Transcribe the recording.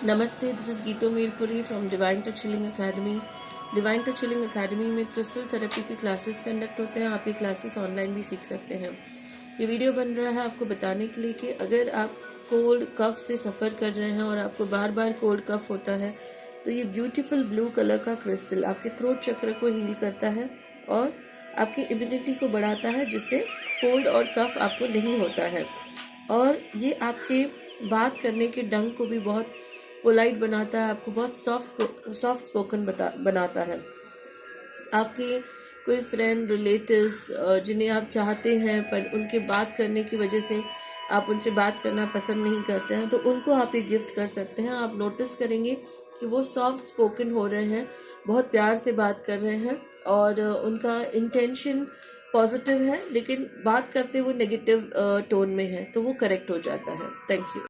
नमस्ते, this is गीतो Mirpuri from divine touch healing academy. Divine touch healing academy में crystal therapy की classes conduct होते हैं। आप ये क्लासेस ऑनलाइन भी सीख सकते हैं। ये वीडियो बन रहा है आपको बताने के लिए कि अगर आप कोल्ड कफ से सफ़र कर रहे हैं और आपको बार बार कोल्ड कफ होता है तो ये ब्यूटीफुल ब्लू कलर का क्रिस्टल आपके थ्रोट चक्र को हील करता है और आपकी इम्यूनिटी को बढ़ाता है, जिससे कोल्ड और कफ आपको नहीं होता है। और ये आपके बात करने के ढंग को भी बहुत पोलाइट बनाता है, आपको बहुत सॉफ्ट स्पोकन बनाता है। आपके कोई फ्रेंड रिलेटिव्स जिन्हें आप चाहते हैं पर उनके बात करने की वजह से आप उनसे बात करना पसंद नहीं करते हैं, तो उनको आप ये गिफ्ट कर सकते हैं। आप नोटिस करेंगे कि वो सॉफ्ट स्पोकन हो रहे हैं, बहुत प्यार से बात कर रहे हैं और उनका इंटेंशन पॉजिटिव है, लेकिन बात करते हुए नेगेटिव टोन में है, तो वो करेक्ट हो जाता है। Thank you.